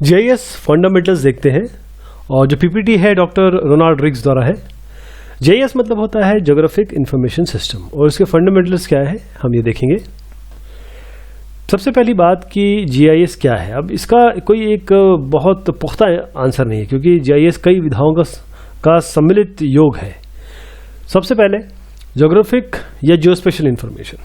GIS fundamentals देखते हैं और जो पीपीटी है डॉक्टर रोनाल्ड रिग्स द्वारा है। जीआईएस मतलब होता है ज्योग्राफिक इंफॉर्मेशन सिस्टम और इसके फंडामेंटल्स क्या है हम ये देखेंगे। सबसे पहली बात कि जीआईएस क्या है। अब इसका कोई एक बहुत पुख्ता आंसर नहीं है क्योंकि जीआईएस कई विधाओं का सम्मिलित योग है। सबसे पहले ज्योग्राफिक या जियोस्पेशल इंफॉर्मेशन।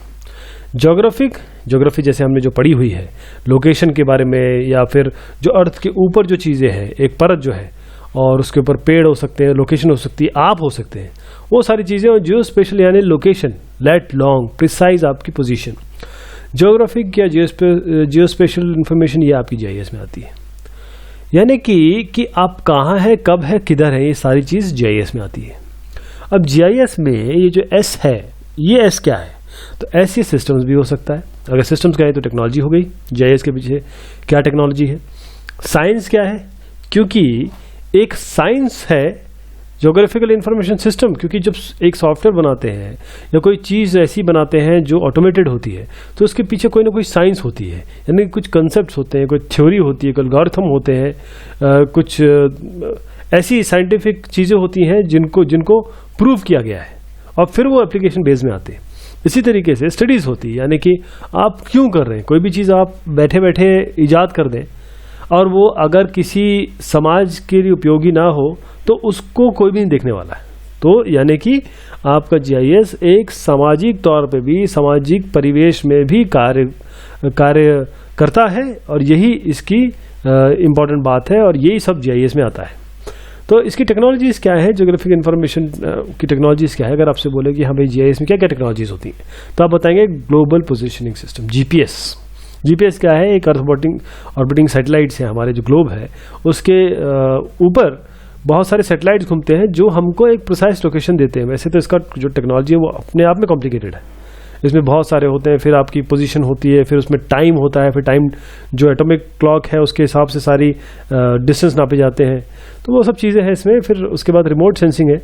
ज्योग्राफी जैसे हमने जो पढ़ी हुई है लोकेशन के बारे में, या फिर जो अर्थ के ऊपर जो चीज़ें हैं, एक परत जो है और उसके ऊपर पेड़ हो सकते हैं, लोकेशन हो सकती है, आप हो सकते हैं, वो सारी चीज़ें। और जियोस्पेशल यानी लोकेशन, लेट लॉन्ग प्रिसाइज आपकी पोजीशन। ज्योग्राफिक या जियोस्पेशल इंफॉर्मेशन ये आपकी जीआईएस में आती है, यानी कि आप कहाँ है, कब है, किधर है, ये सारी चीज़ जीआईएस में आती है। अब जीआईएस में ये जो एस है, ये एस क्या है? तो ऐसी सिस्टम्स भी हो सकता है। अगर सिस्टम्स कहें तो टेक्नोलॉजी हो गई। जीआईएस के पीछे क्या टेक्नोलॉजी है? साइंस क्या है? क्योंकि एक साइंस है ज्योग्राफिकल इंफॉर्मेशन सिस्टम, क्योंकि जब एक सॉफ्टवेयर बनाते हैं या कोई चीज़ ऐसी बनाते हैं जो ऑटोमेटेड होती है तो उसके पीछे कोई ना कोई साइंस होती है, यानी कुछ कंसेप्ट होते हैं, कोई थ्योरी होती है, कोई एल्गोरिथम होते हैं, कुछ ऐसी साइंटिफिक चीज़ें होती हैं जिनको प्रूव किया गया है और फिर वो एप्लीकेशन बेस में आते हैं। इसी तरीके से स्टडीज़ होती है, यानी कि आप क्यों कर रहे हैं। कोई भी चीज़ आप बैठे बैठे ईजाद कर दें और वो अगर किसी समाज के लिए उपयोगी ना हो तो उसको कोई भी नहीं देखने वाला है। तो यानी कि आपका जीआईएस एक सामाजिक तौर पे भी, सामाजिक परिवेश में भी कार्य करता है और यही इसकी इम्पॉर्टेंट बात है और यही सब जीआईएस में आता है। तो इसकी टेक्नोलॉजीज़ क्या है, ज्योग्राफिक इंफॉर्मेशन की टेक्नोलॉजीज़ क्या है? अगर आपसे बोले कि हाँ भाई जीआईएस में क्या क्या टेक्नोलॉजीज़ होती हैं तो आप बताएंगे ग्लोबल पोजीशनिंग सिस्टम, जीपीएस क्या है? एक ऑर्बिटिंग सैटेलाइट्स हैं, हमारे जो ग्लोब है उसके ऊपर बहुत सारे सैटेलाइट्स घूमते हैं जो हमको एक प्रिसाइज लोकेशन देते हैं। वैसे तो इसका जो टेक्नोलॉजी है वो अपने आप में कॉम्प्लिकेटेड है, इसमें बहुत सारे होते हैं, फिर आपकी पोजीशन होती है, फिर उसमें टाइम होता है, फिर टाइम जो एटॉमिक क्लॉक है उसके हिसाब से सारी डिस्टेंस नापे जाते हैं, तो वो सब चीज़ें हैं इसमें। फिर उसके बाद रिमोट सेंसिंग है।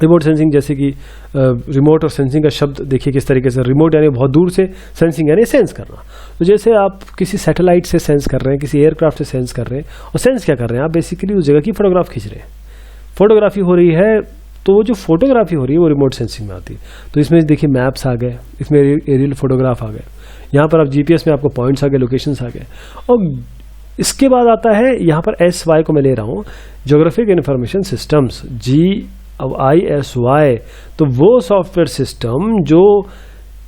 रिमोट सेंसिंग जैसे कि रिमोट और सेंसिंग का शब्द देखिए किस तरीके से, रिमोट यानी बहुत दूर से, सेंसिंग यानी सेंस करना। तो जैसे आप किसी सैटेलाइट से सेंस कर रहे हैं, किसी एयरक्राफ्ट से सेंस कर रहे हैं, और सेंस क्या कर रहे हैं आप? बेसिकली उस जगह की फोटोग्राफ खींच रहे हैं, फोटोग्राफी हो रही है, तो वो जो फोटोग्राफी हो रही है वो रिमोट सेंसिंग में आती है। तो इसमें देखिए मैप्स आ गए, इसमें एरियल फोटोग्राफ आ गए, यहाँ पर आप जीपीएस में आपको पॉइंट्स आ गए, लोकेशंस आ गए। और इसके बाद आता है यहाँ पर SY को मैं ले रहा हूँ, ज्योग्राफिक इंफॉर्मेशन सिस्टम्स, GISY। तो वो सॉफ्टवेयर सिस्टम जो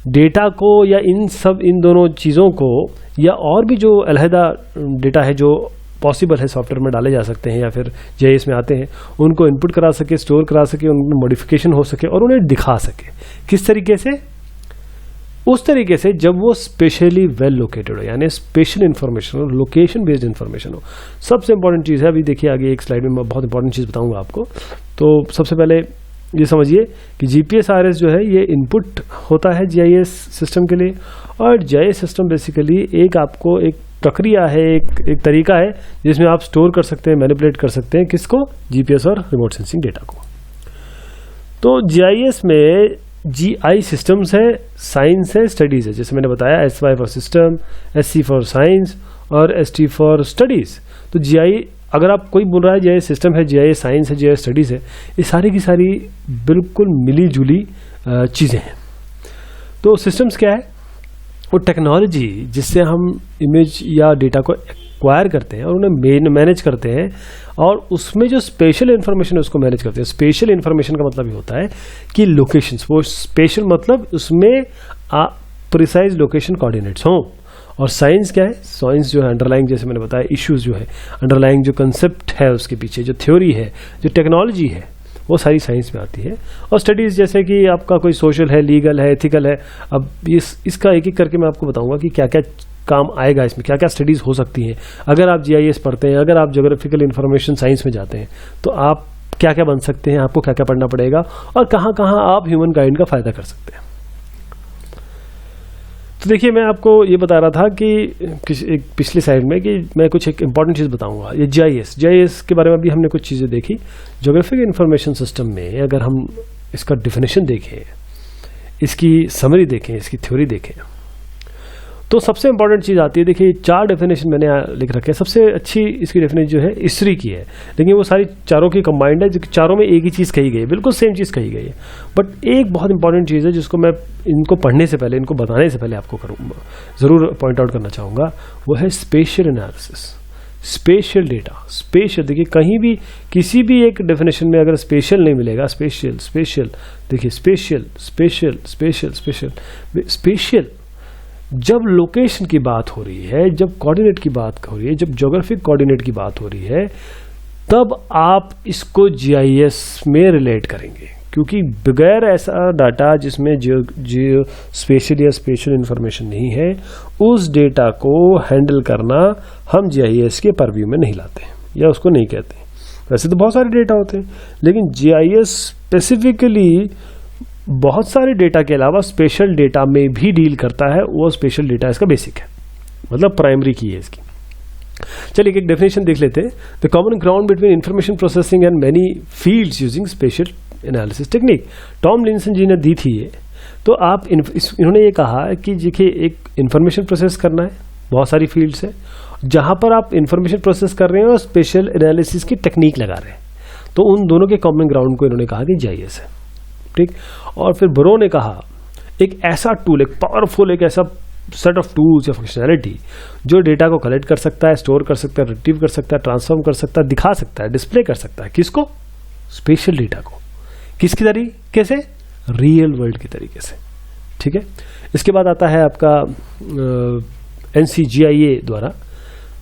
डेटा को या इन दोनों चीज़ों को या और भी जो अलहदा डेटा है जो पॉसिबल है सॉफ्टवेयर में डाले जा सकते हैं या फिर जीआईएस में आते हैं, उनको इनपुट करा सके, स्टोर करा सके, उनमें मॉडिफिकेशन हो सके और उन्हें दिखा सके। किस तरीके से? उस तरीके से जब वो स्पेशली वेल लोकेटेड हो, यानी स्पेशल इन्फॉर्मेशन हो, लोकेशन बेस्ड इन्फॉर्मेशन हो। सबसे इंपॉर्टेंट चीज़ है, अभी देखिए आगे एक स्लाइड में मैं बहुत इंपॉर्टेंट चीज़ बताऊंगा आपको। तो सबसे पहले ये समझिए कि GPSRS जो है ये इनपुट होता है जीआईएस सिस्टम के लिए, और जीआईएस सिस्टम बेसिकली एक आपको एक प्रक्रिया है, एक तरीका है जिसमें आप स्टोर कर सकते हैं, मैनिपुलेट कर सकते हैं किसको? जीपीएस और रिमोट सेंसिंग डेटा को। तो जीआईएस में GI सिस्टम्स है, साइंस है, स्टडीज़ है। जैसे मैंने बताया SY for system, SC for science और ST फॉर स्टडीज़। तो GI अगर आप कोई बोल रहा है जीआईएस सिस्टम है, जीआईएस साइंस है, जीआईएस स्टडीज़ है, ये सारी की सारी बिल्कुल मिली जुली चीज़ें हैं। तो सिस्टम्स क्या है? वो टेक्नोलॉजी जिससे हम इमेज या डेटा को एक्वायर करते हैं और उन्हें मैनेज करते हैं, और उसमें जो स्पेशल इन्फॉर्मेशन है उसको मैनेज करते हैं। स्पेशल इन्फॉर्मेशन का मतलब ये होता है कि लोकेशंस, वो स्पेशल मतलब उसमें प्रिसाइज लोकेशन कोऑर्डिनेट्स हों। और साइंस क्या है? साइंस जो है अंडरलाइंग, जैसे मैंने बताया इश्यूज जो है, अंडरलाइंग जो कंसेप्ट है उसके पीछे, जो थ्योरी है, जो टेक्नोलॉजी है, वो सारी साइंस में आती है। और स्टडीज़ जैसे कि आपका कोई सोशल है, लीगल है, एथिकल है। अब इसका एक एक करके मैं आपको बताऊंगा कि क्या क्या काम आएगा इसमें, क्या क्या स्टडीज़ हो सकती हैं। अगर आप जीआईएस पढ़ते हैं, अगर आप ज्योग्राफिकल इंफॉर्मेशन साइंस में जाते हैं, तो आप क्या क्या बन सकते हैं, आपको क्या क्या पढ़ना पड़ेगा और कहाँ कहाँ आप ह्यूमन काइंड का फ़ायदा कर सकते हैं। तो देखिए मैं आपको ये बता रहा था कि एक पिछली साइड में कि मैं कुछ एक इंपॉर्टेंट चीज़ बताऊंगा। ये जीआईएस के बारे में भी हमने कुछ चीज़ें देखी। ज्योग्राफिक इंफॉर्मेशन सिस्टम में अगर हम इसका डेफिनेशन देखें, इसकी समरी देखें, इसकी थ्योरी देखें, तो सबसे इंपॉर्टेंट चीज़ आती है, देखिए 4 डेफिनेशन मैंने लिख रखे हैं। सबसे अच्छी इसकी डेफिनेशन जो है ISRI की है, लेकिन वो सारी चारों की कंबाइंड है, जो चारों में एक ही चीज़ कही गई है, बिल्कुल सेम चीज़ कही गई है। बट एक बहुत इंपॉर्टेंट चीज़ है जिसको मैं इनको पढ़ने से पहले, इनको बताने से पहले आपको ज़रूर पॉइंट आउट करना चाहूँगा, वो है spatial analysis, spatial data. Spatial, देखिए कहीं भी किसी भी एक डेफिनेशन में अगर स्पेशल नहीं मिलेगा, स्पेशियल स्पेशियल, देखिए spatial spatial spatial spatial spatial, जब लोकेशन की बात हो रही है, जब कोऑर्डिनेट की बात हो रही है, जब ज्योग्राफिक कोऑर्डिनेट की बात हो रही है, तब आप इसको GIS में रिलेट करेंगे, क्योंकि बगैर ऐसा डाटा जिसमें जियो स्पेशल या स्पेशल इंफॉर्मेशन नहीं है, उस डेटा को हैंडल करना हम GIS के परव्यू में नहीं लाते या उसको नहीं कहते। वैसे तो बहुत सारे डेटा होते हैं, लेकिन GIS स्पेसिफिकली बहुत सारे डेटा के अलावा स्पेशल डेटा में भी डील करता है। वो स्पेशल डेटा इसका बेसिक है, मतलब प्राइमरी की है इसकी। चलिए एक डेफिनेशन देख लेते हैं। The common ground between information processing and many fields using special analysis technique, Tom Linson ji ने दी थी ये। तो आप इन्होंने ये कहा कि देखिए एक इंफॉर्मेशन प्रोसेस करना है, बहुत सारी फील्ड्स है जहां पर आप इंफॉर्मेशन प्रोसेस कर रहे हैं और स्पेशल एनालिसिस की टेक्निक लगा रहे हैं, तो उन दोनों के कॉमन ग्राउंड को इन्होंने कहा कि GIS है, ठीक। और फिर बुरो ने कहा एक ऐसा टूल, एक पावरफुल, एक ऐसा सेट ऑफ टूल्स या फंक्शनैलिटी जो डेटा को कलेक्ट कर सकता है, स्टोर कर सकता है, रिट्रीव कर सकता है, ट्रांसफॉर्म कर सकता है, दिखा सकता है, डिस्प्ले कर सकता है। किसको? स्पेशल डेटा को। किसकी तरीके से? रियल वर्ल्ड के तरीके से, ठीक है। इसके बाद आता है आपका NCGIA द्वारा।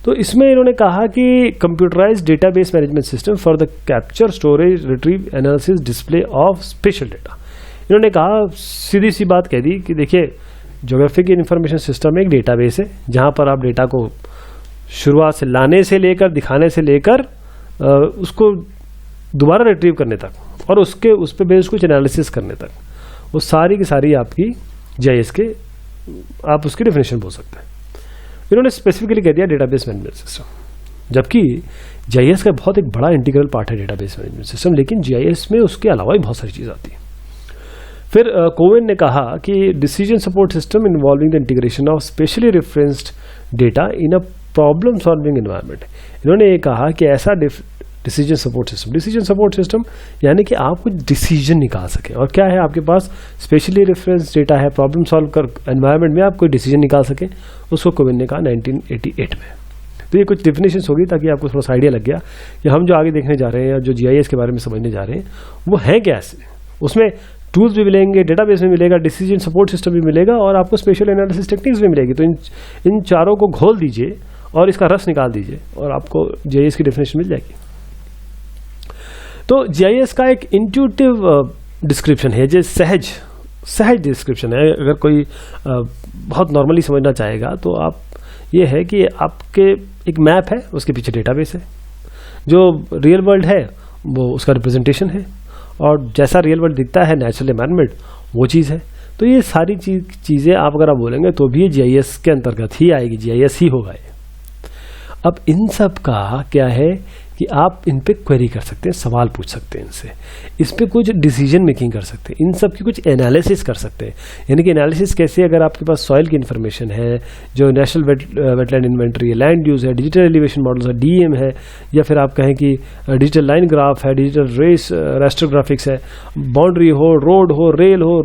तो इसमें इन्होंने कहा कि computerised database management system for the capture, storage, retrieve, analysis, display of special data. इन्होंने कहा, सीधी सी बात कह दी कि देखिए ज्योग्राफिक इंफॉर्मेशन सिस्टम एक डेटाबेस है जहां पर आप डेटा को शुरुआत से लाने से लेकर, दिखाने से लेकर उसको दोबारा रिट्रीव करने तक और उस पर बेस कुछ एनालिसिस करने तक, वो सारी की सारी आपकी GIS के आप उसकी डेफिनेशन बोल सकते हैं। इन्होंने स्पेसिफिकली कह दिया डेटाबेस मैनेजमेंट सिस्टम, जबकि GIS का बहुत एक बड़ा इंटीग्रल पार्ट है डेटाबेस मैनेजमेंट सिस्टम, लेकिन GIS में उसके अलावा भी बहुत सारी चीज़ आती है। फिर कोवेन ने कहा कि decision support system involving the integration of specially referenced data in a problem solving environment. इन्होंने ये कहा कि ऐसा डिसीजन सपोर्ट सिस्टम यानी कि आप कुछ डिसीजन निकाल सके, और क्या है आपके पास स्पेशली रेफरेंस डेटा है, प्रॉब्लम सॉल्व कर एनवायरनमेंट में आप कोई डिसीजन निकाल सके, उसको कोविन ने कहा 1988 में। तो ये कुछ डेफिनेशंस होगी ताकि आपको थोड़ा सा आइडिया लग गया कि हम जो आगे देखने जा रहे हैं, जो GIS के बारे में समझने जा रहे हैं, वो है क्या। उसमें टूल्स भी मिलेंगे, डेटाबेस भी मिलेगा, डिसीजन सपोर्ट सिस्टम भी मिलेगा और आपको स्पेशल एनालिसिस टेक्निक्स भी मिलेगी। तो इन चारों को घोल दीजिए और इसका रस निकाल दीजिए और आपको GIS की डेफिनेशन मिल जाएगी। तो GIS का एक इंट्यूटिव डिस्क्रिप्शन है, जो सहज डिस्क्रिप्शन है। अगर कोई बहुत नॉर्मली समझना चाहेगा तो आप ये है कि आपके एक मैप है, उसके पीछे डेटाबेस है, जो रियल वर्ल्ड है वो उसका रिप्रेजेंटेशन है, और जैसा रियल वर्ल्ड दिखता है नेचुरल एनवायरनमेंट वो चीज़ है। तो ये सारी चीज़ें आप अगर आप बोलेंगे तो भी ये GIS के अंतर्गत ही आएगी, GIS ही होगा ये। अब इन सब का क्या है कि आप इन पे क्वेरी कर सकते हैं, सवाल पूछ सकते हैं इनसे, इस पे कुछ डिसीजन मेकिंग कर सकते हैं, इन सब की कुछ एनालिसिस कर सकते हैं। यानी कि एनालिसिस कैसे, अगर आपके पास सॉइल की इन्फॉर्मेशन है, जो नेशनल वेटलैंड इन्वेंटरी है, लैंड यूज है, डिजिटल एलिवेशन मॉडल्स है, DEM है, या फिर आप कहें कि डिजिटल लाइन ग्राफ है, डिजिटल रेस्टर ग्राफिक्स है, बाउंड्री हो, रोड हो, रेल हो,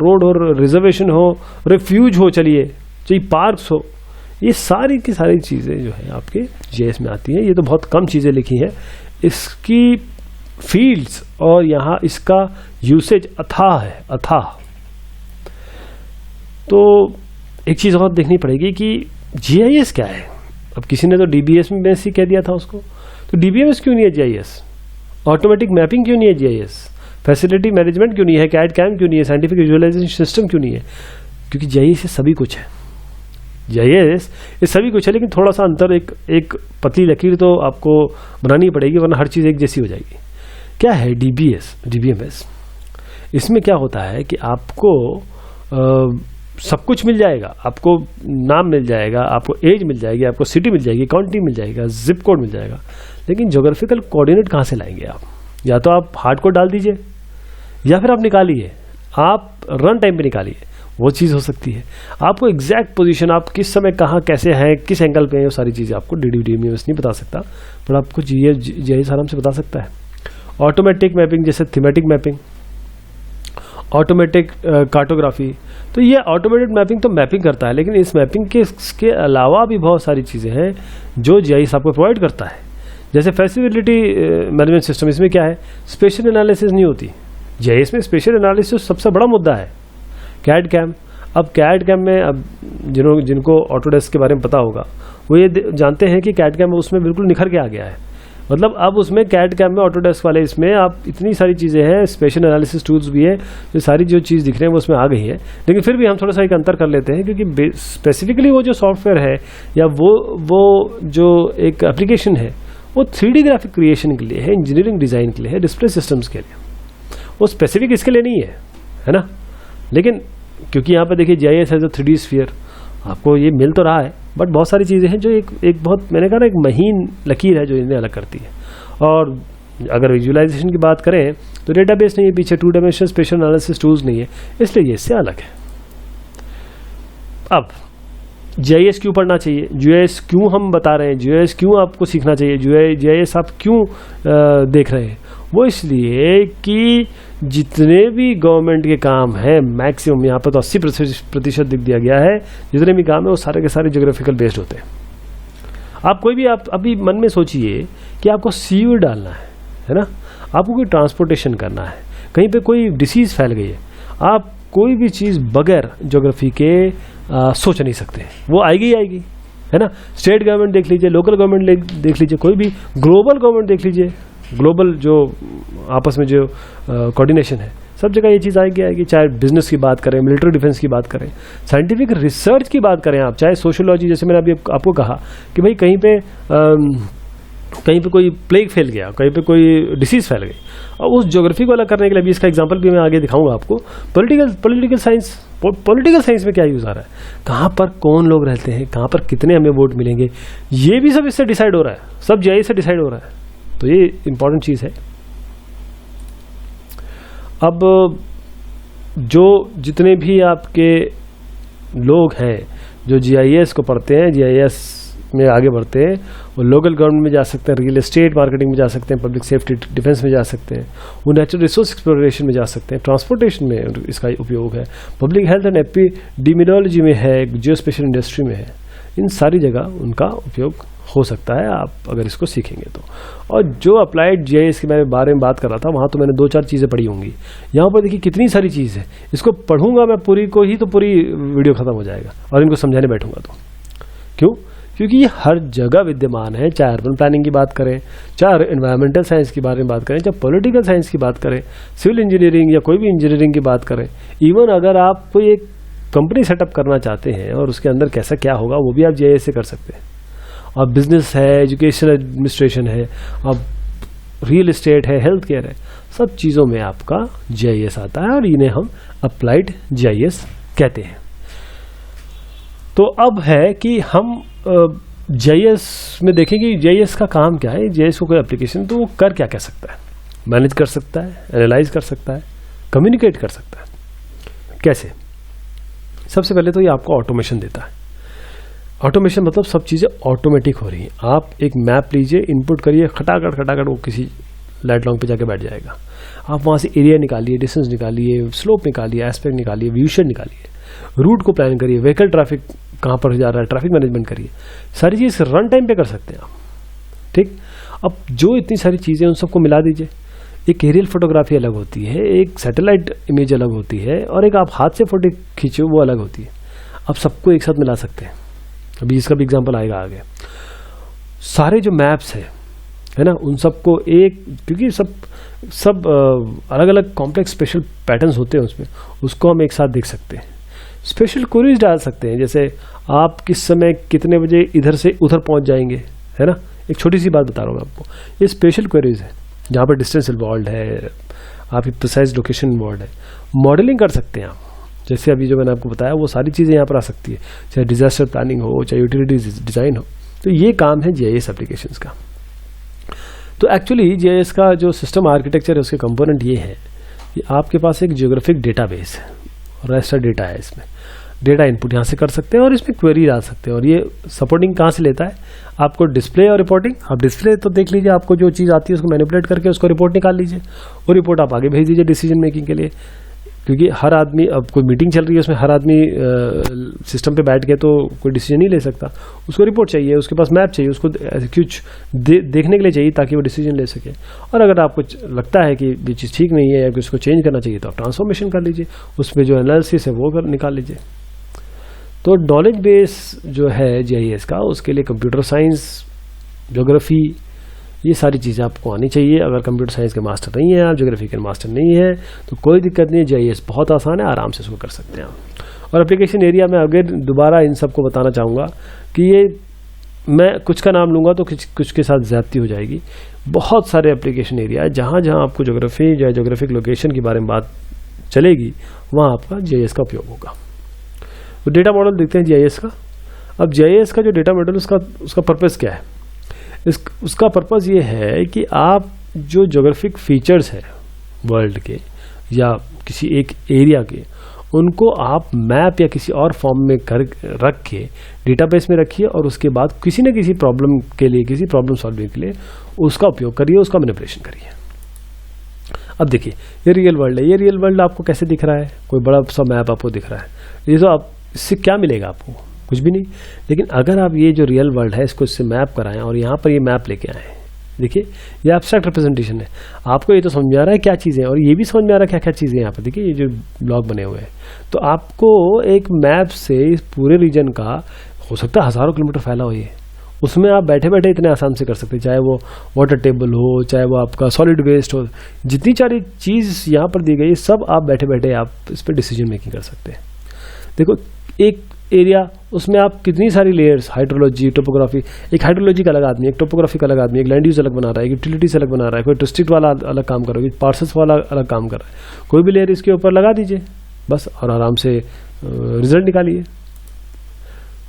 रिजर्वेशन हो, रिफ्यूज हो, चलिए पार्क्स हो, ये सारी की सारी चीज़ें जो है आपके GIS में आती हैं। ये तो बहुत कम चीज़ें लिखी हैं, इसकी फील्ड्स और यहाँ इसका यूसेज अथाह है, अथाह। तो एक चीज़ और देखनी पड़ेगी कि GIS क्या है। अब किसी ने तो DBS में बेसिक कह दिया था उसको, तो DBMS क्यों नहीं है GIS? ऑटोमेटिक मैपिंग क्यों नहीं है GIS? फैसिलिटी मैनेजमेंट क्यों नहीं है? CAD/CAM क्यों नहीं है? साइंटिफिक विजुअलाइजेशन सिस्टम क्यों नहीं है? क्योंकि GIS सभी कुछ है, GIS ये सभी कुछ है, लेकिन थोड़ा सा अंतर, एक पतली लकीर तो आपको बनानी पड़ेगी, वरना हर चीज़ एक जैसी हो जाएगी। क्या है DBMS? इसमें क्या होता है कि आपको सब कुछ मिल जाएगा, आपको नाम मिल जाएगा, आपको एज मिल जाएगी, आपको सिटी मिल जाएगी, काउंटी मिल जाएगा, जिप कोड मिल जाएगा, लेकिन ज्योग्राफिकल कोऑर्डिनेट कहाँ से लाएंगे आप? या तो आप हार्ड कोड डाल दीजिए या फिर आप निकालिए, आप रन टाइम पे निकालिए। वो चीज़ हो सकती है। आपको एग्जैक्ट पोजीशन, आप किस समय कहाँ कैसे हैं, किस एंगल पे हैं, वो सारी चीज़ें आपको DDBMS नहीं बता सकता, पर आपको GIS आराम से बता सकता है। ऑटोमेटिक मैपिंग जैसे थीमेटिक मैपिंग, ऑटोमेटिक कार्टोग्राफी, तो ये ऑटोमेटेड मैपिंग तो मैपिंग करता है, लेकिन इस मैपिंग के अलावा भी बहुत सारी चीज़ें हैं जो GIS आपको प्रोवाइड करता है। जैसे फैसिलिटी मैनेजमेंट सिस्टम, इसमें क्या है, स्पेशल एनालिसिस नहीं होती। GIS में स्पेशल एनालिसिस सबसे बड़ा मुद्दा है। कैड कैम, अब कैड कैम में अब जिनको ऑटोडेस्क के बारे में पता होगा वो ये जानते हैं कि कैड कैम उसमें बिल्कुल निखर के आ गया है। मतलब अब उसमें कैड कैम में, ऑटोडेस्क वाले इसमें आप इतनी सारी चीज़ें हैं, स्पेशल एनालिसिस टूल्स भी है, ये सारी जो चीज़ दिख रहे हैं वो उसमें आ गई है। लेकिन फिर भी हम थोड़ा सा एक अंतर कर लेते हैं, क्योंकि स्पेसिफिकली वो जो सॉफ्टवेयर है या वो जो एक एप्लीकेशन है वो 3D ग्राफिक क्रिएशन के लिए है, इंजीनियरिंग डिज़ाइन के लिए है, डिस्प्ले सिस्टम्स के लिए, वो स्पेसिफिक इसके लिए नहीं है ना। लेकिन क्योंकि यहाँ पर देखिए GIS है जो 3D स्फीयर आपको ये मिल तो रहा है, बट बहुत सारी चीज़ें हैं जो एक बहुत, मैंने कहा ना, एक महीन लकीर है जो इन्हें अलग करती है। और अगर विजुअलाइजेशन की बात करें तो डेटाबेस नहीं है पीछे, 2 डायमेंशनल स्पेशल एनालिसिस टूल्स नहीं है, इसलिए ये इससे अलग है। अब GIS क्यों पढ़ना चाहिए, GIS क्यों हम बता रहे हैं, GIS क्यों आपको सीखना चाहिए, GIS आप क्यों देख रहे हैं, वो इसलिए कि जितने भी गवर्नमेंट के काम हैं, मैक्सिमम यहाँ पर तो 80% लिख दिया गया है, जितने भी काम है वो सारे के सारे ज्योग्राफिकल बेस्ड होते हैं। आप कोई भी, आप अभी मन में सोचिए कि आपको सीवर डालना है ना, आपको कोई ट्रांसपोर्टेशन करना है, कहीं पे कोई डिसीज़ फैल गई है, आप कोई भी चीज़ बगैर ज्योग्राफी के सोच नहीं सकते, वो आएगी है ना। स्टेट गवर्नमेंट देख लीजिए, लोकल गवर्नमेंट देख लीजिए, कोई भी ग्लोबल गवर्नमेंट देख लीजिए, ग्लोबल जो आपस में जो कोऑर्डिनेशन है, सब जगह ये चीज़ आएगी। चाहे बिजनेस की बात करें, मिलिट्री डिफेंस की बात करें, साइंटिफिक रिसर्च की बात करें आप, चाहे सोशियोलॉजी, जैसे मैंने अभी आपको कहा कि भाई कहीं पे कोई प्लेग फैल गया, कहीं पे कोई डिसीज़ फैल गई, और उस ज्योग्राफी को अलग करने के लिए भी, इसका एग्जांपल भी मैं आगे दिखाऊंगा आपको। पॉलिटिकल साइंस में क्या यूज़ आ रहा है, कहाँ पर कौन लोग रहते हैं, कहाँ पर कितने हमें वोट मिलेंगे, ये भी सब इससे डिसाइड हो रहा है, सब GIS से डिसाइड हो रहा है। तो ये इंपॉर्टेंट चीज़ है। अब जो जितने भी आपके लोग हैं जो GIS को पढ़ते हैं, GIS में आगे बढ़ते हैं, वो लोकल गवर्नमेंट में जा सकते हैं, रियल एस्टेट मार्केटिंग में जा सकते हैं, पब्लिक सेफ्टी डिफेंस में जा सकते हैं, वो नेचुरल रिसोर्स एक्सप्लोरेशन में जा सकते हैं, ट्रांसपोर्टेशन में इसका उपयोग है, पब्लिक हेल्थ एंड एपिडेमियोलॉजी में है, जियो स्पेशल इंडस्ट्री में है, इन सारी जगह उनका उपयोग हो सकता है आप अगर इसको सीखेंगे तो। और जो अप्लाइड GIS के बारे में बात कर रहा था, वहाँ तो मैंने 2-4 चीज़ें पढ़ी होंगी। यहाँ पर देखिए कितनी सारी चीज़ है, इसको पढ़ूंगा मैं पूरी को ही तो पूरी वीडियो खत्म हो जाएगा, और इनको समझाने बैठूंगा तो। क्यों? क्योंकि ये हर जगह विद्यमान है, चाहे अर्बन प्लानिंग की बात करें, चाहे एनवायरमेंटल साइंस के बारे में बात करें, चाहे पॉलिटिकल साइंस की बात करें, सिविल इंजीनियरिंग या कोई भी इंजीनियरिंग की बात करें, इवन अगर आप कोई एक कंपनी सेटअप करना चाहते हैं और उसके अंदर कैसा क्या होगा वो भी आप GIS से कर सकते हैं। अब बिजनेस है, एजुकेशन एडमिनिस्ट्रेशन है, अब रियल एस्टेट है, हेल्थ केयर है, सब चीज़ों में आपका GIS आता है, और इन्हें हम अप्लाइड GIS कहते हैं। तो अब है कि हम GIS में देखेंगे GIS का काम क्या है, GIS को कोई एप्लीकेशन तो वो कर क्या सकता है, मैनेज कर सकता है, एनालाइज कर सकता है, कम्युनिकेट कर सकता है। कैसे? सबसे पहले तो ये आपको ऑटोमेशन देता है। ऑटोमेशन मतलब सब चीज़ें ऑटोमेटिक हो रही हैं। आप एक मैप लीजिए, इनपुट करिए, खटाखट वो किसी लाइट लॉन्ग पे जाके बैठ जाएगा। आप वहाँ से एरिया निकालिए, डिस्टेंस निकालिए, स्लोप निकालिए, एस्पेक्ट निकालिए, व्यूशन निकालिए, रूट को प्लान करिए, व्हीकल ट्रैफिक कहाँ पर जा रहा है, ट्रैफिक मैनेजमेंट करिए, सारी चीज़ रन टाइम पे कर सकते हैं आप। ठीक, अब जो इतनी सारी चीज़ें उन सबको मिला दीजिए। एक एरियल फोटोग्राफी अलग होती है, एक सैटेलाइट इमेज अलग होती है, और एक आप हाथ से फोटो खींचे वो अलग होती है। आप सबको एक साथ मिला सकते हैं। अभी इसका भी एग्जांपल आएगा आगे। सारे जो मैप्स है ना, उन सबको एक, क्योंकि सब अलग अलग कॉम्प्लेक्स स्पेशल पैटर्न्स होते हैं उसमें, उसको हम एक साथ देख सकते हैं। स्पेशल क्वेरीज डाल सकते हैं, जैसे आप किस समय कितने बजे इधर से उधर पहुंच जाएंगे, है ना। एक छोटी सी बात बता रहा हूँ आपको, ये स्पेशल क्वेरीज है जहाँ पर डिस्टेंस इन्वॉल्व है, आपकी प्रिसाइज लोकेशन इन्वॉल्व है। मॉडलिंग कर सकते हैं आप, जैसे अभी जो मैंने आपको बताया वो सारी चीज़ें यहाँ पर आ सकती है, चाहे डिजास्टर प्लानिंग हो, चाहे यूटिलिटी डिज़ाइन हो। तो ये काम है GIS एप्लीकेशंस का। तो एक्चुअली GIS का जो सिस्टम आर्किटेक्चर है, उसके कंपोनेंट ये है कि आपके पास एक ज्योग्राफिक डेटाबेस है, रास्टर डेटा है, इसमें डेटा इनपुट यहाँ से कर सकते हैं और इसमें क्वेरी डाल सकते हैं। और ये सपोर्टिंग कहाँ से लेता है, आपको डिस्प्ले और रिपोर्टिंग। आप डिस्प्ले तो देख लीजिए, आपको जो चीज़ आती है उसको मैनिपुलेट करके उसको रिपोर्ट निकाल लीजिए, वो रिपोर्ट आप आगे भेज दीजिए डिसीजन मेकिंग के लिए। क्योंकि हर आदमी, अब कोई मीटिंग चल रही है उसमें हर आदमी सिस्टम पे बैठ के तो कोई डिसीजन नहीं ले सकता, उसको रिपोर्ट चाहिए, उसके पास मैप चाहिए, उसको कुछ देखने के लिए चाहिए ताकि वो डिसीजन ले सके। और अगर आपको लगता है कि ये चीज़ ठीक नहीं है या कि उसको चेंज करना चाहिए तो आप ट्रांसफॉर्मेशन कर लीजिए, उसमें जो एनालिसिस है वो निकाल लीजिए। तो नॉलेज बेस जो है GIS का, उसके लिए कंप्यूटर साइंस, ज्योग्राफी, ये सारी चीज़ें आपको आनी चाहिए। अगर कंप्यूटर साइंस के मास्टर नहीं है, आप ज्योग्राफी के मास्टर नहीं है, तो कोई दिक्कत नहीं है, GIS बहुत आसान है, आराम से इसको कर सकते हैं आप। और एप्लीकेशन एरिया में अगर दोबारा इन सबको बताना चाहूँगा कि ये मैं कुछ का नाम लूँगा तो कुछ के साथ ज़्यादती हो जाएगी। बहुत सारे एप्लीकेशन एरिया है, जहाँ जहाँ आपको ज्योग्राफी या ज्योग्राफिक लोकेशन के बारे में बात चलेगी, वहाँ आपका GIS का उपयोग होगा। तो डेटा मॉडल देखते हैं GIS का। अब GIS का जो डेटा मॉडल, उसका पर्पज़ क्या है? उसका पर्पज़ ये है कि आप जो ज्योग्राफिक फीचर्स है वर्ल्ड के या किसी एक एरिया के, उनको आप मैप या किसी और फॉर्म में रख के डेटाबेस में रखिए और उसके बाद किसी न किसी प्रॉब्लम के लिए, किसी प्रॉब्लम सॉल्विंग के लिए उसका उपयोग करिए, उसका मैनिपुलेशन करिए। अब देखिए, ये रियल वर्ल्ड है। ये रियल वर्ल्ड आपको कैसे दिख रहा है? कोई बड़ा सा मैप आपको दिख रहा है, ये तो आप, इससे क्या मिलेगा आपको? कुछ भी नहीं। लेकिन अगर आप ये जो रियल वर्ल्ड है इसको इससे मैप कराएं और यहाँ पर ये मैप लेके आए, देखिए ये एब्स्ट्रैक्ट रिप्रेजेंटेशन है। आपको ये तो समझ में आ रहा है क्या चीज़ें हैं और ये भी समझ में आ रहा है क्या क्या चीज़ें हैं यहाँ पर। देखिए ये जो ब्लॉक बने हुए हैं, तो आपको एक मैप से इस पूरे रीजन का, हो सकता है हज़ारों किलोमीटर फैला हो ये, उसमें आप बैठे बैठे इतने आसान से कर सकते हैं, चाहे वो वाटर टेबल हो, चाहे वो आपका सॉलिड वेस्ट हो, जितनी सारी चीज़ यहाँ पर दी गई सब आप बैठे बैठे आप इस पर डिसीजन मेकिंग कर सकते हैं। देखो एक एरिया, उसमें आप कितनी सारी लेयर्स, हाइड्रोलॉजी, टोपोग्राफी, एक हाइड्रोलॉजी का अलग आदमी, एक टोपोग्राफी का अलग आदमी, एक लैंड यूज अलग बना रहा है, एक यूटिलिटीज अलग बना रहा है, कोई डिस्ट्रिक्ट वाला अलग काम कर रहा है, पार्सल्स वाला अलग काम कर रहा है। कोई भी लेयर इसके ऊपर लगा दीजिए बस, और आराम से रिजल्ट निकालिए।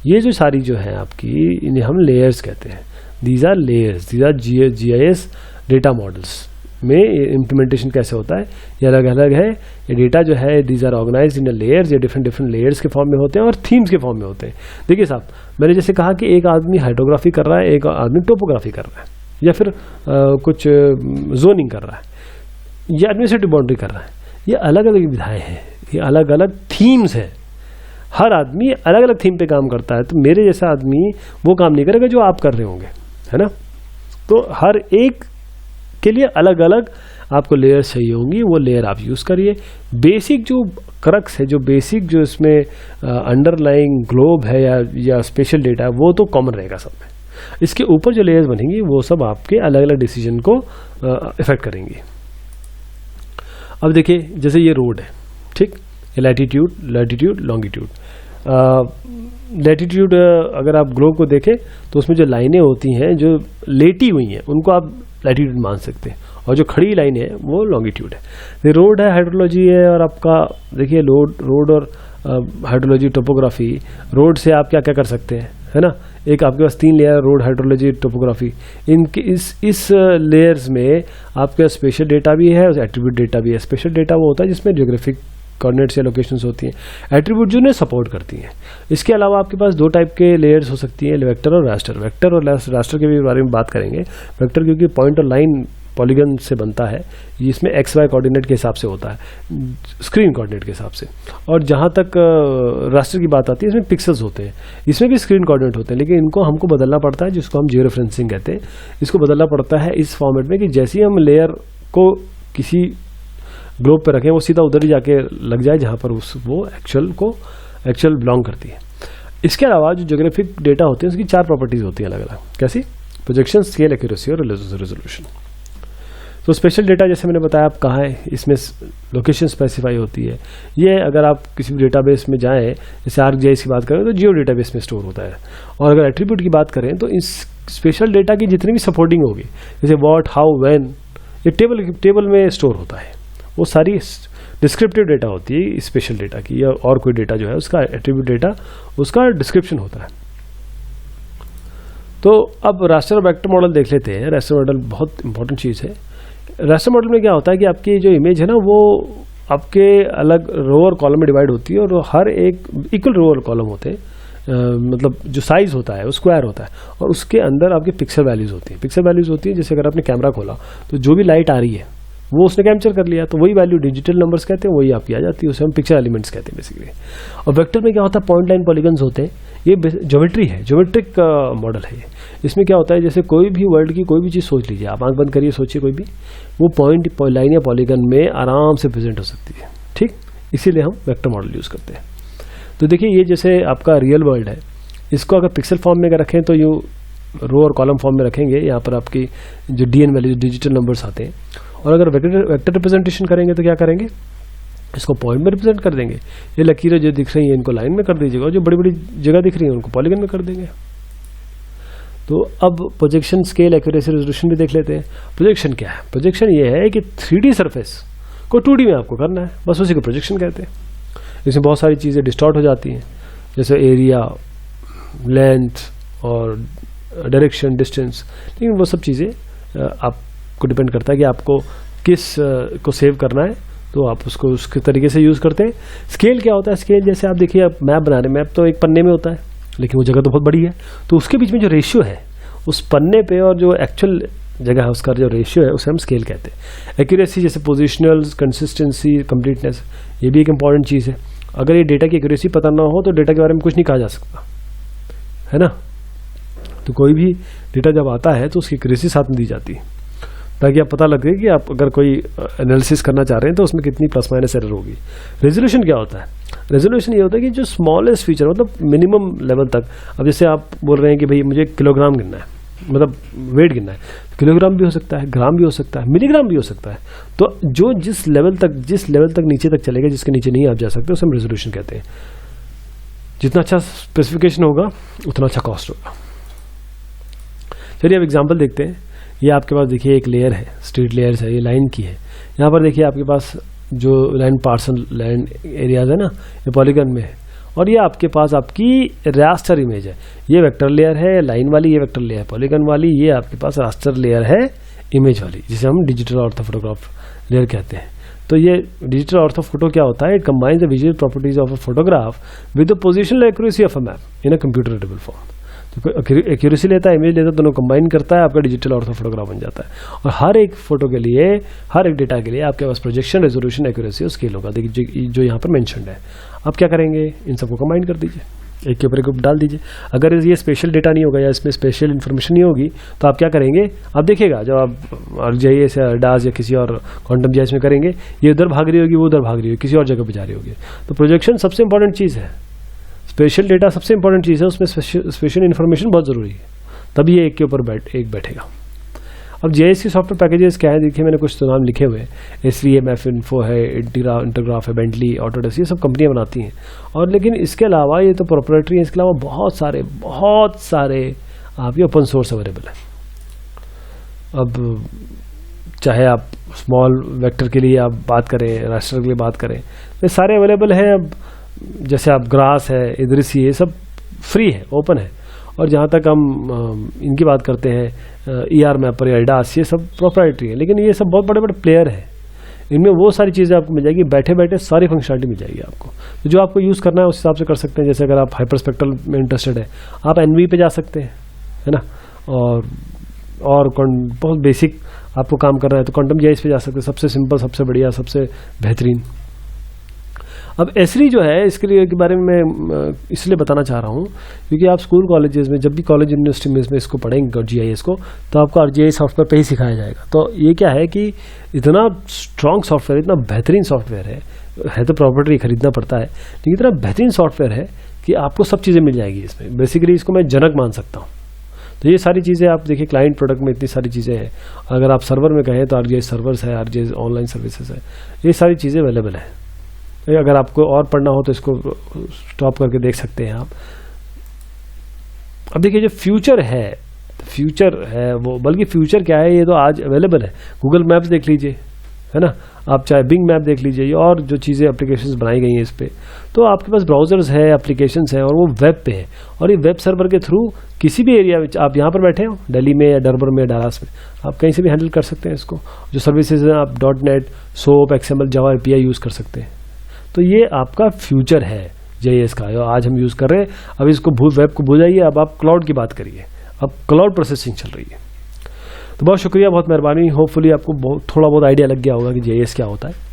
ये जो सारी जो है आपकी, इन्हें हम लेयर्स कहते हैं। These are layers, these are GIS data models में इम्प्लीमेंटेशन कैसे होता है, ये अलग अलग है। ये डेटा जो है, these are organised in layers, ये डिफरेंट डिफरेंट लेयर्स के फॉर्म में होते हैं और थीम्स के फॉर्म में होते हैं। देखिए साहब, मैंने जैसे कहा कि एक आदमी हाइड्रोग्राफी कर रहा है, एक आदमी टोपोग्राफी कर रहा है, या फिर कुछ जोनिंग कर रहा है, या एडमिनिस्ट्रेटिव बाउंड्री कर रहा है। ये अलग अलग विधाएँ हैं, ये अलग अलग थीम्स हैं। हर आदमी अलग अलग थीम पे काम करता है, तो मेरे जैसा आदमी वो काम नहीं करेगा जो आप कर रहे होंगे, है ना। तो हर एक के लिए अलग अलग आपको लेयर चाहिए होंगी, वो लेयर आप यूज़ करिए। बेसिक जो क्रक्स है, जो बेसिक जो इसमें अंडरलाइंग ग्लोब है या स्पेशल डेटा है, वो तो कॉमन रहेगा सब में। इसके ऊपर जो लेयर्स बनेंगी वो सब आपके अलग अलग डिसीजन को इफेक्ट करेंगी। अब देखिए, जैसे ये रोड है, ठीक, ये लैटिट्यूड लॉन्गिट्यूड। लैटिट्यूड अगर आप ग्लोब को देखें तो उसमें जो लाइनें होती हैं जो लेटी हुई हैं, उनको आप लैटिट्यूड मान सकते हैं, और जो खड़ी लाइन है वो लॉन्गिट्यूड है। ये रोड है, हाइड्रोलॉजी है, और आपका देखिए रोड और हाइड्रोलॉजी, टोपोग्राफी। रोड से आप क्या क्या कर सकते हैं, है ना। एक आपके पास 3 लेयर, रोड, हाइड्रोलॉजी, टोपोग्राफी। इनके इस लेयर्स में आपके स्पेशल डेटा भी है और एट्रीब्यूट डेटा भी है। स्पेशल डेटा वो होता है जिसमें ज्योग्राफिक कोऑर्डिनेट्स या लोकेशंस होती हैं। एट्रीब्यूट जो ने सपोर्ट करती हैं। इसके अलावा आपके पास 2 टाइप के लेयर्स हो सकती हैं, वेक्टर और रास्टर। वेक्टर और रास्टर के भी बारे में बात करेंगे। वेक्टर क्योंकि पॉइंट और लाइन पॉलीगन से बनता है, इसमें XY कोऑर्डिनेट के हिसाब से होता है, स्क्रीन कोऑर्डिनेट के हिसाब से। और जहाँ तक रास्टर की बात आती है, इसमें पिक्सेल्स होते हैं, इसमें भी स्क्रीन कोऑर्डिनेट होते हैं, लेकिन इनको हमको बदलना पड़ता है, जिसको हम जियो रेफरेंसिंग कहते हैं। इसको बदलना पड़ता है इस फॉर्मेट में कि जैसे ही हम लेयर को किसी ग्लोब पे रखें, वो सीधा उधर ही जाके लग जाए जहाँ पर वो एक्चुअल बिलोंग करती है। इसके अलावा जो ज्योग्राफिक डेटा होते हैं उसकी 4 प्रॉपर्टीज होती हैं अलग अलग। कैसी? प्रोजेक्शन, स्केल, एक्यूरेसी और रेजोल्यूशन। तो स्पेशल डेटा जैसे मैंने बताया आप कहाँ है, इसमें लोकेशन स्पेसिफाई होती है। ये अगर आप किसी भी डेटाबेस में जाएं, जैसे ArcGIS की बात करें तो जियो डेटाबेस में स्टोर होता है। और अगर एट्रीब्यूट की बात करें तो इस स्पेशल डेटा की जितनी भी सपोर्टिंग होगी, जैसे व्हाट, हाउ, व्हेन, ये टेबल में स्टोर होता है। वो सारी डिस्क्रिप्टिव डेटा होती है स्पेशल डेटा की, या और कोई डेटा जो है उसका एट्रीब्यूट डेटा, उसका डिस्क्रिप्शन होता है। तो अब रास्टर और वेक्टर मॉडल देख लेते हैं। रास्टर मॉडल बहुत इंपॉर्टेंट चीज़ है। रास्टर मॉडल में क्या होता है कि आपकी जो इमेज है ना, वो आपके अलग रो और कॉलम में डिवाइड होती है, और हर एक इक्वल रो और कॉलम होते हैं, मतलब जो साइज होता है वो स्क्वायर होता है, और उसके अंदर आपके पिक्सल वैल्यूज होती हैं। पिक्सल वैल्यूज होती है जैसे अगर आपने कैमरा खोला तो जो भी लाइट आ रही है वो उसने कैप्चर कर लिया, तो वही वैल्यू डिजिटल नंबर्स कहते हैं, वही आपकी आ जाती है, उसे हम पिक्चर एलिमेंट्स कहते हैं बेसिकली। और वेक्टर में क्या होता है, पॉइंट लाइन पॉलीगन्स होते हैं, ये ज्योमेट्री है, ज्योमेट्रिक मॉडल है ये। इसमें क्या होता है, जैसे कोई भी वर्ल्ड की कोई भी चीज़ सोच लीजिए, आप आंख बंद करिए, सोचिए कोई भी, वो पॉइंट लाइन या पॉलीगन में आराम से प्रेजेंट हो सकती है, ठीक। इसीलिए हम वेक्टर मॉडल यूज़ करते हैं। तो देखिए ये जैसे आपका रियल वर्ल्ड है, इसको अगर पिक्सल फॉर्म में अगर रखें तो यूँ रो और कॉलम फॉर्म में रखेंगे, यहाँ पर आपकी जो DN वैल्यू डिजिटल नंबर्स आते हैं। और अगर वेक्टर रिप्रेजेंटेशन करेंगे तो क्या करेंगे, इसको पॉइंट में रिप्रेजेंट कर देंगे। ये लकीरें जो दिख रही हैं इनको लाइन में कर दीजिएगा, और जो बड़ी बड़ी जगह दिख रही है उनको पॉलीगन में कर देंगे। तो अब प्रोजेक्शन, स्केल, एक्यूरेसी, रेजोल्यूशन भी देख लेते हैं। प्रोजेक्शन क्या है, प्रोजेक्शन ये है कि 3D सरफेस को 2D में आपको करना है, बस उसी को प्रोजेक्शन कहते हैं। इसमें बहुत सारी चीज़ें डिस्टॉर्ट हो जाती हैं, जैसे एरिया, लेंथ और डायरेक्शन, डिस्टेंस, लेकिन वो सब चीज़ें आपको डिपेंड करता है कि आपको किस को सेव करना है, तो आप उसको उसके तरीके से यूज़ करते हैं। स्केल क्या होता है, स्केल जैसे आप देखिए, आप मैप बना रहे हैं, मैप तो एक पन्ने में होता है, लेकिन वो जगह तो बहुत बड़ी है, तो उसके बीच में जो रेशियो है उस पन्ने पे और जो एक्चुअल जगह है उसका जो रेशियो है उसे हम स्केल कहते हैं। एक्यूरेसी जैसे पोजिशनल, कंसिस्टेंसी, कंप्लीटनेस, ये भी एक इंपॉर्टेंट चीज़ है। अगर ये डेटा की एक्यूरेसी पता ना हो तो डेटा के बारे में कुछ नहीं कहा जा सकता, है ना। तो कोई भी डेटा जब आता है तो उसकी एक्यूरेसी साथ में दी जाती है, ताकि आप पता लगे कि आप अगर कोई एनालिसिस करना चाह रहे हैं तो उसमें कितनी प्लस माइनस एरर होगी। रेजोल्यूशन क्या होता है, रेजोल्यूशन ये होता है कि जो स्मॉलेस्ट फीचर, मतलब मिनिमम लेवल तक। अब जैसे आप बोल रहे हैं कि भाई मुझे किलोग्राम गिनना है, मतलब वेट गिनना है, किलोग्राम भी हो सकता है, ग्राम भी हो सकता है, मिलीग्राम भी हो सकता है। तो जो जिस लेवल तक नीचे तक चलेगा, जिसके नीचे नहीं आप जा सकते, उसे हम रेजोल्यूशन कहते हैं। जितना अच्छा स्पेसिफिकेशन होगा उतना अच्छा कॉस्ट होगा। चलिए अब एग्जांपल देखते हैं। ये आपके पास देखिए एक लेयर है, स्ट्रीट लेयर्स है, ये लाइन की है। यहाँ पर देखिए आपके पास जो लैंड पार्सल, लैंड एरियाज है ना, ये पॉलीगन में है, और ये आपके पास आपकी रास्टर इमेज है। ये वेक्टर लेयर है लाइन वाली, ये वेक्टर लेयर पॉलीगन वाली, ये आपके पास रास्टर लेयर है इमेज वाली, जिसे हम डिजिटल ऑर्थोफोटोग्राफ लेयर कहते हैं। तो ये डिजिटल ऑर्थोफोटो क्या होता है, it combines the visual properties of a photograph with the positional accuracy of a map in a computer readable form. तो एक्यूरेसी लेता है, इमेज लेता है, दोनों कंबाइन करता है, आपका डिजिटल ऑर्थो फोटोग्राफ बन जाता है। और हर एक फोटो के लिए, हर एक डेटा के लिए आपके पास प्रोजेक्शन, रेजोल्यूशन, एक्यूरेसी और स्केल होगा, देखिए जो यहाँ पर मेंशन्ड है। आप क्या करेंगे, इन सबको कंबाइन कर दीजिए, एक के ऊपर एक डाल दीजिए। अगर ये स्पेशल डेटा नहीं होगा या इसमें स्पेशल इन्फॉर्मेशन नहीं होगी तो आप क्या करेंगे, आप देखिएगा जब आप ArcGIS या डास या किसी और क्वांटम GIS में करेंगे, ये उधर भाग रही होगी, वो उधर भाग रही होगी, किसी और जगह पर जा रही होगी। तो प्रोजेक्शन सबसे इंपॉर्टेंट चीज़ है, स्पेशल डेटा सबसे इंपॉर्टेंट चीज़ है, उसमें स्पेशल इन्फॉर्मेशन बहुत ज़रूरी है, तभी ये एक के ऊपर बैठेगा। अब GIS की सॉफ्टवेयर पैकेजेस क्या है, देखिए मैंने कुछ तो नाम लिखे हुए हैं, SVMF इन्फो है, इंटरग्राफ है, बेंटली, ऑटोडेस्क, ये सब कंपनियां बनाती हैं। और लेकिन इसके अलावा ये तो प्रोप्राइटरी है, इसके अलावा बहुत सारे आपके ओपन सोर्स अवेलेबल है। अब चाहे आप स्मॉल वेक्टर के लिए आप बात करें, रास्टर के लिए बात करें, ये सारे अवेलेबल हैं। अब जैसे आप ग्रास है, इदरिसी, ये सब फ्री है, ओपन है। और जहाँ तक हम इनकी बात करते हैं, ER मैपर या डास, ये सब प्रोप्राइटरी है, लेकिन ये सब बहुत बड़े बड़े प्लेयर हैं। इनमें वो सारी चीज़ें आपको मिल जाएगी, बैठे बैठे सारी फंक्शनलिटी मिल जाएगी आपको। तो जो आपको यूज़ करना है उस हिसाब से कर सकते हैं। जैसे अगर आप हाइपरस्पेक्ट्रल में इंटरेस्टेड है, आप NV पे जा सकते हैं, है ना। और बहुत बेसिक आपको काम करना है तो क्वांटम GIS पे जा सकते हैं, सबसे सिंपल, सबसे बढ़िया, सबसे बेहतरीन। अब एसरी जो है, इसके लिए के बारे में मैं इसलिए बताना चाह रहा हूँ क्योंकि आप स्कूल कॉलेजेस में, जब भी कॉलेज यूनिवर्सिटी में इसको पढ़ेंगे GIS को, तो आपको ArcGIS सॉफ्टवेयर पे ही सिखाया जाएगा। तो ये क्या है कि इतना स्ट्रॉन्ग सॉफ्टवेयर, इतना बेहतरीन सॉफ्टवेयर है तो प्रॉपर्टी खरीदना पड़ता है, लेकिन इतना बेहतरीन सॉफ्टवेयर है कि आपको सब चीज़ें मिल जाएगी इसमें। बेसिकली इसको मैं जनक मान सकता हूँ। तो ये सारी चीज़ें आप देखिए, क्लाइंट प्रोडक्ट में इतनी सारी चीज़ें हैं। अगर आप सर्वर में कहें तो ArcGIS सर्वर्स है, ArcGIS ऑनलाइन सर्विसेज है, ये सारी चीज़ें अवेलेबल है। अगर आपको और पढ़ना हो तो इसको स्टॉप करके देख सकते हैं आप। अब देखिए जो फ्यूचर है वो, बल्कि फ्यूचर क्या है, ये तो आज अवेलेबल है। गूगल मैप्स देख लीजिए, है ना। आप चाहे बिंग मैप देख लीजिए और जो चीज़ें एप्लीकेशंस बनाई गई हैं इस पे, तो आपके पास ब्राउजर्स है, एप्लीकेशंस हैं और वो वेब पे है, और ये वेब सर्वर के थ्रू किसी भी एरिया में, आप यहाँ पर बैठे हो दिल्ली में या डरबर में या डालास में, आप कहीं से भी हैंडल कर सकते हैं इसको। जो सर्विसेज हैं आप .NET, SOAP, XML, जावा API यूज़ कर सकते हैं। तो ये आपका फ्यूचर है JS का, जो आज हम यूज़ कर रहे हैं। अब इसको वेब को भूल जाइए, अब आप क्लाउड की बात करिए, अब क्लाउड प्रोसेसिंग चल रही है। तो बहुत शुक्रिया, बहुत मेहरबानी। होपफुली आपको थोड़ा बहुत आइडिया लग गया होगा कि JS क्या होता है।